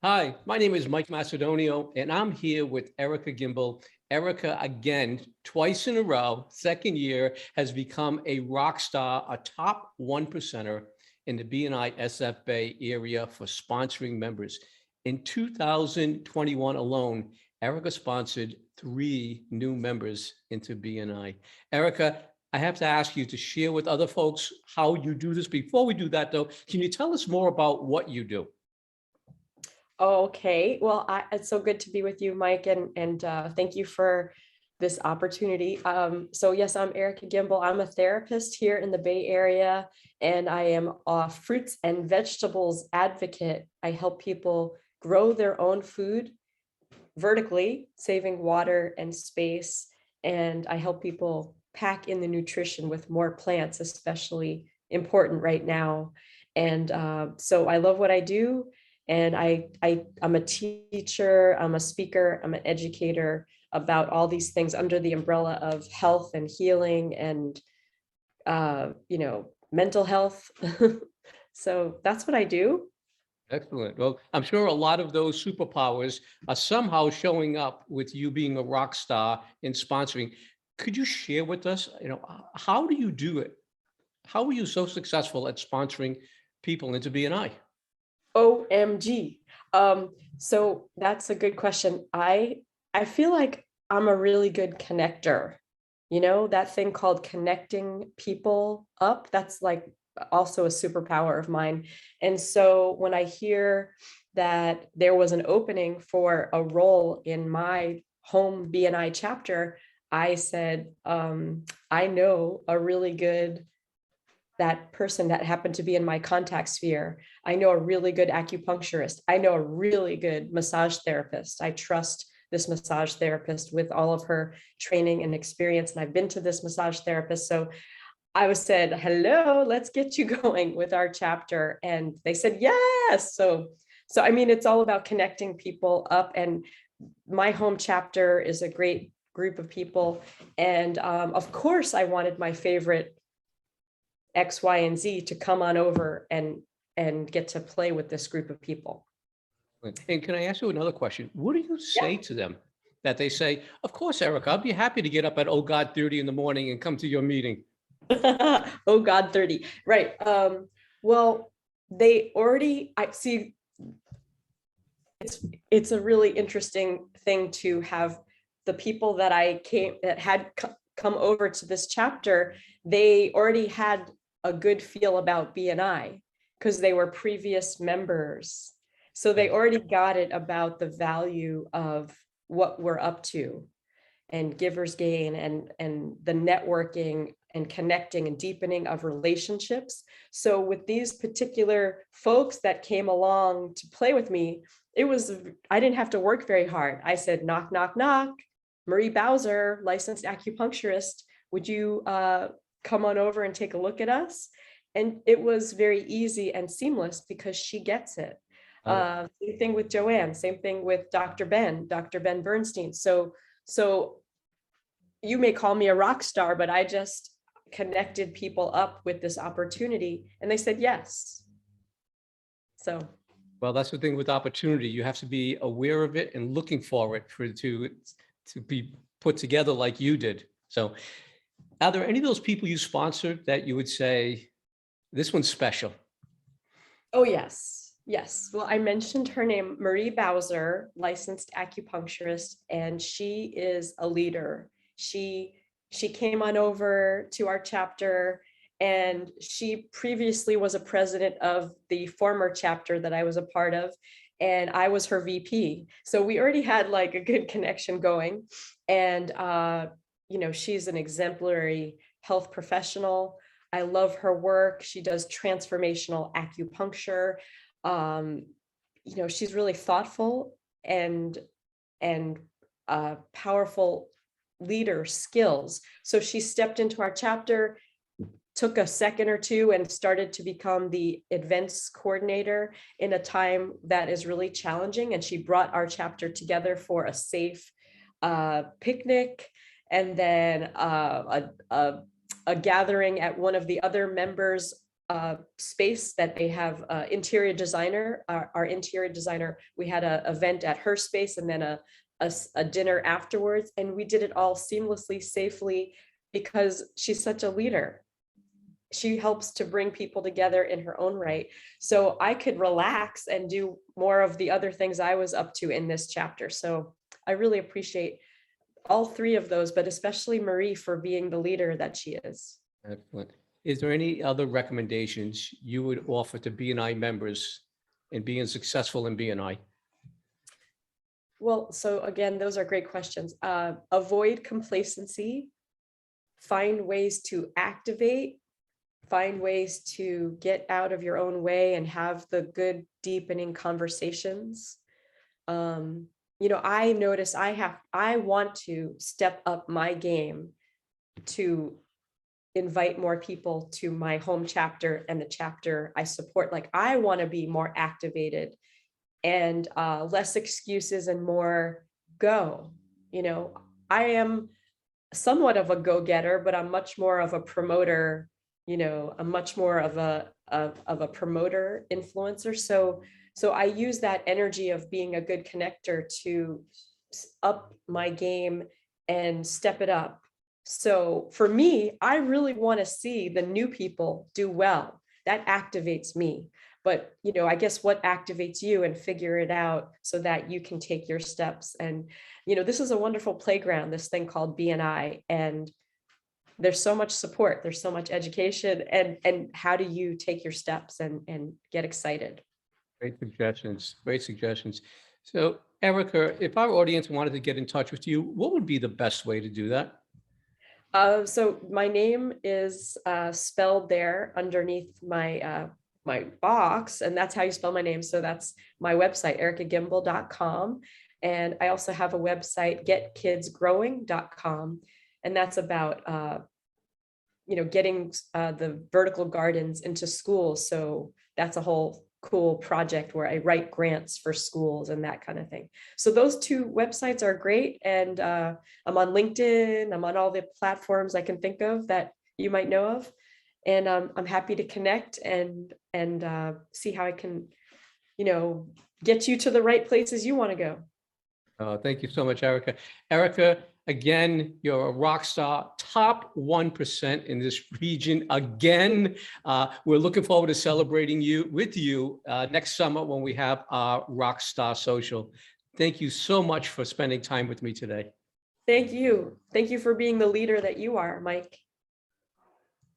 Hi, my name is Mike Macedonio, and I'm here with Erika Gimbel. Erika, again, twice in a row, second year, has become a rock star, a top one percenter in the BNI SF Bay area for sponsoring members. In 2021 alone, Erika sponsored 3 new members into BNI. Erika, I have to ask you to share with other folks how you do this. Before we do that, though, can you tell us more about what you do? Okay, well, it's so good to be with you, Mike, and thank you for this opportunity. So yes, I'm Erika Gimbel. I'm a therapist here in the Bay Area, and I am a fruits and vegetables advocate. I help people grow their own food vertically, saving water and space, and I help people pack in the nutrition with more plants, especially important right now. And so I love what I do. And I'm a teacher, I'm a speaker, I'm an educator about all these things under the umbrella of health and healing and mental health. So that's what I do. Excellent. Well, I'm sure a lot of those superpowers are somehow showing up with you being a rock star in sponsoring. Could you share with us, how do you do it? How are you so successful at sponsoring people into BNI? OMG. So that's a good question. I feel like I'm a really good connector. You know, that thing called connecting people up, that's like also a superpower of mine. And so when I hear that there was an opening for a role in my home BNI chapter, I said, I know a really good that person that happened to be in my contact sphere. I know a really good acupuncturist. I know a really good massage therapist. I trust this massage therapist with all of her training and experience. And I've been to this massage therapist. So I was said, hello, let's get you going with our chapter. And they said, yes. So I mean, it's all about connecting people up. And my home chapter is a great group of people. And of course, I wanted my favorite X, Y, and Z to come on over and get to play with this group of people. And can I ask you another question? What do you Yeah. say to them that they say, of course, Eric, I'll be happy to get up at, oh God, 30 in the morning and come to your meeting? Oh God, 30. Right. Well, they already, I see, it's a really interesting thing to have the people that had come over to this chapter, they already had a good feel about BNI because they were previous members. So they already got it about the value of what we're up to and givers gain and the networking and connecting and deepening of relationships. So with these particular folks that came along to play with me, I didn't have to work very hard. I said, knock, knock, knock. Marie Bowser, licensed acupuncturist, would you come on over and take a look at us? And it was very easy and seamless because she gets it. Same thing with Joanne, same thing with Dr. Ben Bernstein. So you may call me a rock star, but I just connected people up with this opportunity and they said yes. So Well, that's the thing with opportunity. You have to be aware of it and looking for it to be put together like you did. So are there any of those people you sponsored that you would say, this one's special? oh, yes. Yes. Well, I mentioned her name, Marie Bowser, licensed acupuncturist, and she is a leader. She came on over to our chapter, and she previously was a president of the former chapter that I was a part of, and I was her VP. So we already had like a good connection going. And she's an exemplary health professional. I love her work. She does transformational acupuncture. Um, she's really thoughtful and powerful leader skills. So she stepped into our chapter, took a second or two and started to become the events coordinator in a time that is really challenging. And she brought our chapter together for a safe picnic and then a gathering at one of the other members' space that they have interior designer, our interior designer. We had an event at her space and then a dinner afterwards. And we did it all seamlessly, safely, because she's such a leader. She helps to bring people together in her own right. So I could relax and do more of the other things I was up to in this chapter. So I really appreciate all three of those, but especially Marie for being the leader that she is. Excellent. Is there any other recommendations you would offer to BNI members in being successful in BNI? Well, so again, those are great questions. Avoid complacency, find ways to activate, find ways to get out of your own way and have the good deepening conversations. I notice I want to step up my game to invite more people to my home chapter and the chapter I support. Like, I want to be more activated and less excuses and more go. I am somewhat of a go-getter, but I'm much more of a promoter. I'm much more of a promoter influencer. So I use that energy of being a good connector to up my game and step it up. So for me, I really want to see the new people do well. That activates me. But, I guess what activates you, and figure it out so that you can take your steps. And, this is a wonderful playground, this thing called BNI. And there's so much support, there's so much education, and how do you take your steps and get excited? Great suggestions. Great suggestions. So, Erika, if our audience wanted to get in touch with you, what would be the best way to do that? So my name is spelled there underneath my box, and that's how you spell my name. So that's my website, erikagimbel.com. And I also have a website, getkidsgrowing.com. And that's about, getting the vertical gardens into schools. So that's a whole cool project where I write grants for schools and that kind of thing. So those two websites are great. And I'm on LinkedIn. I'm on all the platforms I can think of that you might know of. And I'm happy to connect and see how I can, get you to the right places you want to go. Thank you so much, Erika. Erika, again, you're a rock star, top 1% in this region. Again, we're looking forward to celebrating you with you next summer when we have our Rockstar Social. Thank you so much for spending time with me today. Thank you. Thank you for being the leader that you are, Mike.